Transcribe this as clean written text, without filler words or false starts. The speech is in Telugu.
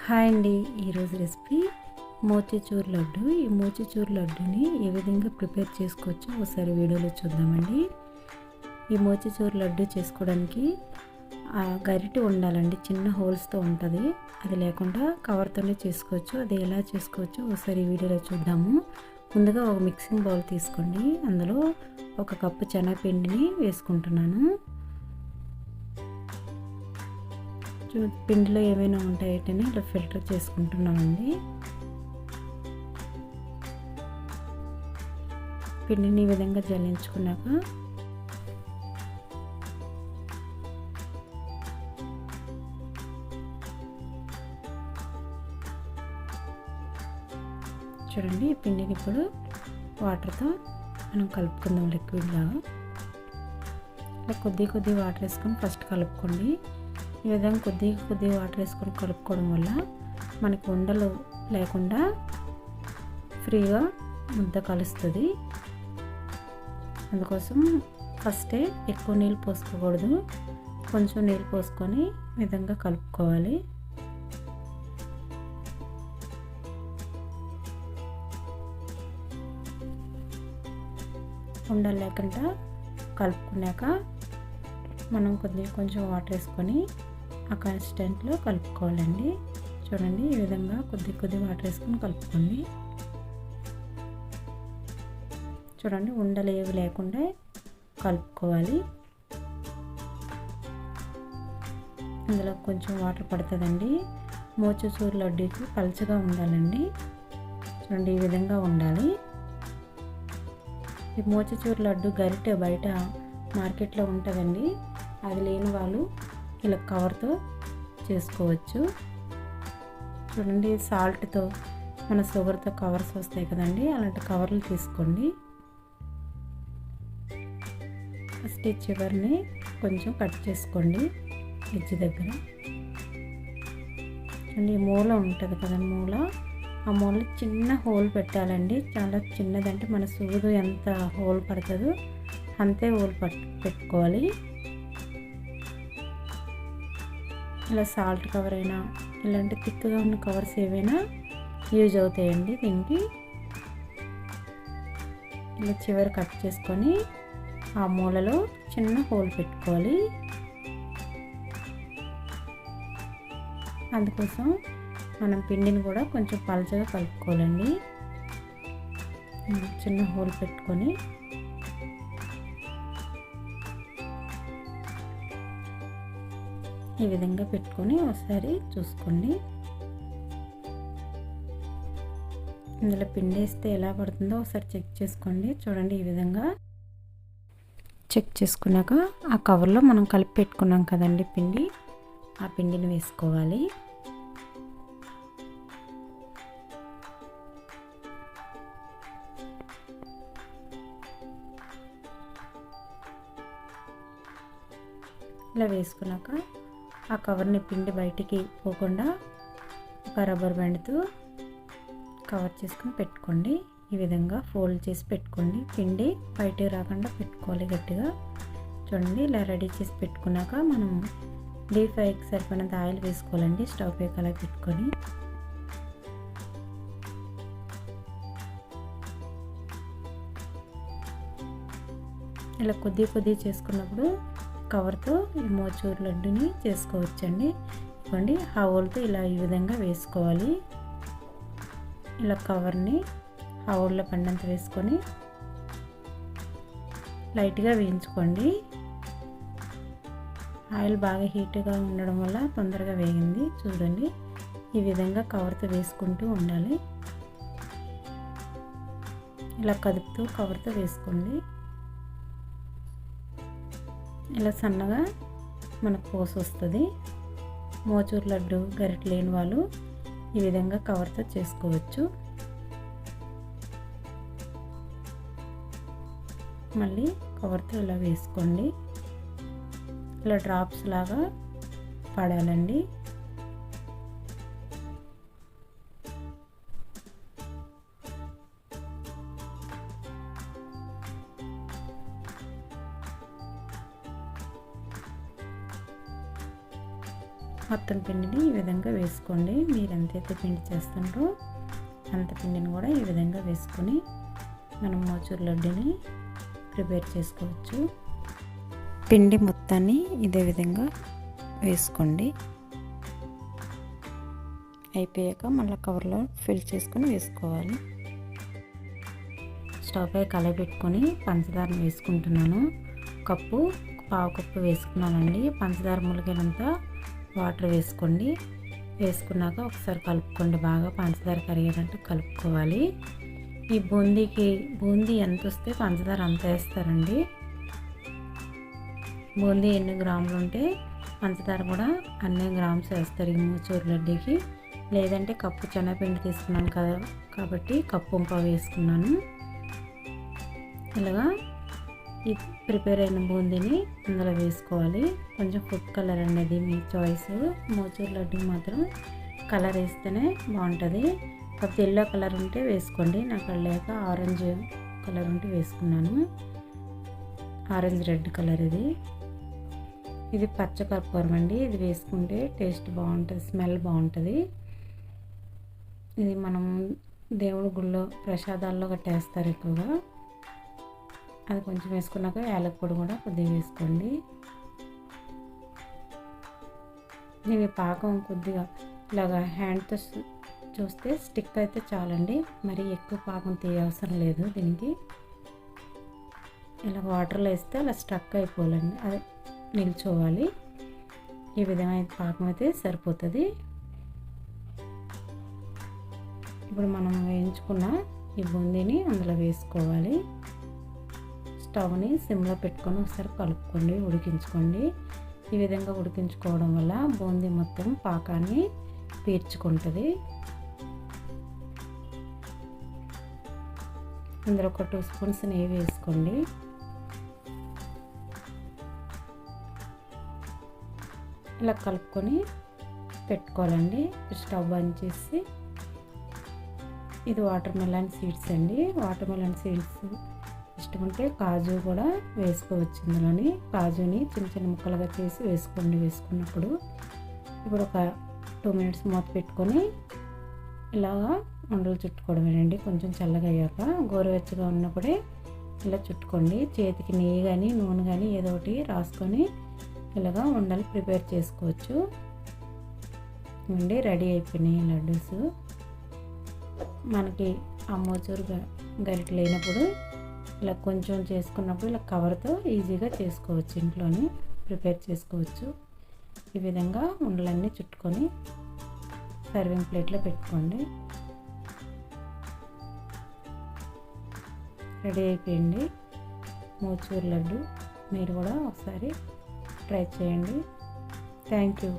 హాయ్ అండి. ఈరోజు రెసిపీ మోతిచూర్ లడ్డు. ఈ మోతిచూర్ లడ్డుని ఏ విధంగా ప్రిపేర్ చేసుకోవచ్చో ఒకసారి వీడియోలో చూద్దామండి. ఈ మోతిచూర్ లడ్డు చేసుకోవడానికి గరిటె ఉండాలండి, చిన్న హోల్స్తో ఉంటుంది. అది లేకుండా కవర్తోనే చేసుకోవచ్చు. అది ఎలా చేసుకోవచ్చో ఒకసారి వీడియోలో చూద్దాము. ముందుగా ఒక మిక్సింగ్ బౌల్ తీసుకోండి. అందులో 1 కప్పు శనగపిండిని వేసుకుంటున్నాను. పిండిలో ఏమైనా ఉంటాయని ఇలా ఫిల్టర్ చేసుకుంటున్నామండి. పిండిని ఈ విధంగా జల్లించుకున్నాక చూడండి, ఈ పిండిని ఇప్పుడు వాటర్తో మనం కలుపుకుందాం. లిక్విడ్ లాగా ఇలా కొద్ది వాటర్ వేసుకొని ఫస్ట్ కలుపుకోండి. ఈ విధంగా కొద్ది వాటర్ వేసుకొని కలుపుకోవడం వల్ల మనకి ఉండలు లేకుండా ఫ్రీగా ముద్ద కలుస్తుంది. అందుకోసం ఫస్టే ఎక్కువ నీళ్ళు పోసుకోకూడదు, కొంచెం నీళ్ళు పోసుకొని ఈ విధంగా కలుపుకోవాలి. ఉండలు లేకుండా కలుపుకున్నాక మనం కొంచెం వాటర్ వేసుకొని ఆ కన్సిస్టెంట్లో కలుపుకోవాలండి. చూడండి, ఈ విధంగా కొద్ది వాటర్ వేసుకొని కలుపుకోండి. చూడండి, ఉండలు ఏవి లేకుండా కలుపుకోవాలి. ఇందులో కొంచెం వాటర్ పడుతుందండి. మోతిచూర్ లడ్డూకి పలుచగా ఉండాలండి. చూడండి, ఈ విధంగా ఉండాలి. ఈ మోతిచూర్ లడ్డు గరిటె బయట మార్కెట్లో ఉంటుందండి. అది లేని వాళ్ళు ఇలా కవర్తో చేసుకోవచ్చు. చూడండి, సాల్ట్తో మన షుగర్తో కవర్స్ వస్తాయి కదండి, అలాంటి కవర్లు తీసుకోండి. ఫస్ట్ ఈ చివరిని కొంచెం కట్ చేసుకోండి ఎడ్జ్ దగ్గర. చూడండి, ఈ మూల ఉంటుంది కదా, ఆ మూల చిన్న హోల్ పెట్టాలండి. చాలా చిన్నదంటే మన సూదు ఎంత హోల్ పడుతుందో అంతే హోల్ పెట్టుకోవాలి. ఇలా సాల్ట్ కవర్ అయినా ఇలాంటి థిక్గా ఉన్న కవర్స్ ఏవైనా యూజ్ అవుతాయండి దీనికి. ఇలా చివరి కట్ చేసుకొని ఆ మూలలో చిన్న హోల్ పెట్టుకోవాలి. అందుకోసం మనం పిండిని కూడా కొంచెం పలచగా కలుపుకోవాలండి. చిన్న హోల్ పెట్టుకొని ఈ విధంగా పెట్టుకొని ఒకసారి చూసుకోండి. ఇందులో పిండి వేస్తే ఎలా పడుతుందో ఒకసారి చెక్ చేసుకోండి. చూడండి, ఈ విధంగా చెక్ చేసుకున్నాక ఆ కవర్లో మనం కలిపి పెట్టుకున్నాం కదండి పిండి, ఆ పిండిని వేసుకోవాలి. ఇలా వేసుకున్నాక ఆ కవర్ని పిండి బయటికి పోకుండా ఒక రబ్బర్ బ్యాండ్తో కవర్ చేసుకొని పెట్టుకోండి. ఈ విధంగా ఫోల్డ్ చేసి పెట్టుకోండి. పిండి బయటికి రాకుండా పెట్టుకోవాలి గట్టిగా. చూడండి, ఇలా రెడీ చేసి పెట్టుకున్నాక మనం డీప్ ఫ్రైకి సరిపడినంత ఆయిల్ వేసుకోవాలండి. స్టవ్ పై అలా పెట్టుకొని ఇలా కొద్ది చేసుకున్నప్పుడు కవర్తో ఈ మోతిచూర్ లడ్డుని చేసుకోవచ్చండి. ఇవ్వండి, ఆ హోల్తో ఇలా ఈ విధంగా వేసుకోవాలి. ఇలా కవర్ని ఆ హోల్లో పడినంత వేసుకొని లైట్గా వేయించుకోండి. ఆయిల్ బాగా హీట్గా ఉండడం వల్ల తొందరగా వేగింది. చూడండి, ఈ విధంగా కవర్తో వేసుకుంటూ ఉండాలి. ఇలా కదుపుతూ కవర్తో వేసుకోండి. ఇలా సన్నగా మనకు పోసి వస్తుంది. మోతిచూర్ లడ్డు గరిటె లేని వాళ్ళు ఈ విధంగా కవర్తో చేసుకోవచ్చు. మళ్ళీ కవర్తో ఇలా వేసుకోండి. ఇలా డ్రాప్స్ లాగా పడాలండి. మొత్తం పిండిని ఈ విధంగా వేసుకోండి. మీరు ఎంతైతే పిండి చేస్తుంటారో అంత పిండిని కూడా ఈ విధంగా వేసుకొని మనం మోతిచూర్ లడ్డూని ప్రిపేర్ చేసుకోవచ్చు. పిండి మొత్తాన్ని ఇదే విధంగా వేసుకోండి. అయిపోయాక మళ్ళీ కవర్లో ఫిల్ చేసుకొని వేసుకోవాలి. స్టవ్ పై కళాయి పెట్టుకొని పంచదారను వేసుకుంటున్నాను. పావు కప్పు వేసుకున్నానండి. పంచదార ములిగినంత వాటర్ వేసుకోండి. వేసుకున్నాక ఒకసారి కలుపుకోండి. బాగా పంచదార కరిగేటట్టు కలుపుకోవాలి. ఈ బూందీ ఎంత వస్తే పంచదార అంత వేస్తారండి. బూందీ ఎన్ని గ్రాములు ఉంటే పంచదార కూడా అన్ని గ్రామ్స్ వేస్తారు ఈ మోతిచూర్ లడ్డూకి. లేదంటే కప్పు శనగపిండి తీసుకున్నాను కాబట్టి కప్పు పావు వేసుకున్నాను. ఇలాగా ఈ ప్రిపేర్ అయిన బూందీని అందులో వేసుకోవాలి. కొంచెం ఫుడ్ కలర్ అనేది మీ చాయిస్. మోతిచూర్ లడ్డు మాత్రం కలర్ వేస్తేనే బాగుంటుంది. కాకపోతే ఎల్లో కలర్ ఉంటే వేసుకోండి. నాకు లేక ఆరెంజ్ కలర్ ఉంటే వేసుకున్నాను. ఆరెంజ్ రెడ్ కలర్ ఇది పచ్చకర్పూరం అండి. ఇది వేసుకుంటే టేస్ట్ బాగుంటుంది, స్మెల్ బాగుంటుంది. ఇది మనం దేవుడి గుళ్ళో ప్రసాదాల్లో కట్టేస్తారు ఎక్కువగా. అది కొంచెం వేసుకున్నాక యాలక పొడి కూడా కొద్దిగా వేసుకోండి. దీని పాకం కొద్దిగా ఇలాగా హ్యాండ్తో చూస్తే స్టిక్ అయితే చాలండి. మరి ఎక్కువ పాకం తీయవసరం లేదు. దీనికి ఇలా వాటర్లో వేస్తే అలా స్ట్రక్ అయిపోవాలండి, అది నిల్చోవాలి. ఈ విధమైన పాకం అయితే సరిపోతుంది. ఇప్పుడు మనం వేయించుకున్న ఈ బూందీని అందులో వేసుకోవాలి. స్టవ్ని సిమ్లో పెట్టుకొని ఒకసారి కలుపుకోండి, ఉడికించుకోండి. ఈ విధంగా ఉడికించుకోవడం వల్ల బూందీ మొత్తం పాకాన్ని పీల్చుకుంటుంది. అందులో ఒక 2 స్పూన్స్ నెయ్యి వేసుకోండి. ఇలా కలుపుకొని పెట్టుకోవాలండి. స్టవ్ బంద్ చేసి ఇది వాటర్ మెలన్ సీడ్స్ అండి. వాటర్ మెలన్ సీడ్స్ ఇష్టముంటే కాజు కూడా వేసుకోవచ్చు. ఇందులోని కాజుని చిన్న చిన్న ముక్కలుగా చేసి వేసుకోండి. వేసుకున్నప్పుడు ఇప్పుడు ఒక 2 మినిట్స్ మూత పెట్టుకొని ఇలాగా ఉండలు చుట్టుకోవడమేనండి. కొంచెం చల్లగా అయ్యాక గోరువెచ్చగా ఉన్నప్పుడే ఇలా చుట్టుకోండి. చేతికి నెయ్యి కానీ నూనె కానీ ఏదో ఒకటి రాసుకొని ఇలాగా ఉండలు ప్రిపేర్ చేసుకోవచ్చు అండి. రెడీ అయిపోయినాయి లడ్డూస్. మనకి ఆ మోతిచూర్ గరిటె లేనప్పుడు ఇలా కొంచెం చేసుకున్నప్పుడు ఇలా కవర్తో ఈజీగా చేసుకోవచ్చు, ఇంట్లోనే ప్రిపేర్ చేసుకోవచ్చు. ఈ విధంగా ఉండలన్నీ చుట్టుకొని సర్వింగ్ ప్లేట్లో పెట్టుకోండి. రెడీ అయిపోయింది మోతిచూర్ లడ్డు. మీరు కూడా ఒకసారి ట్రై చేయండి. Thank you.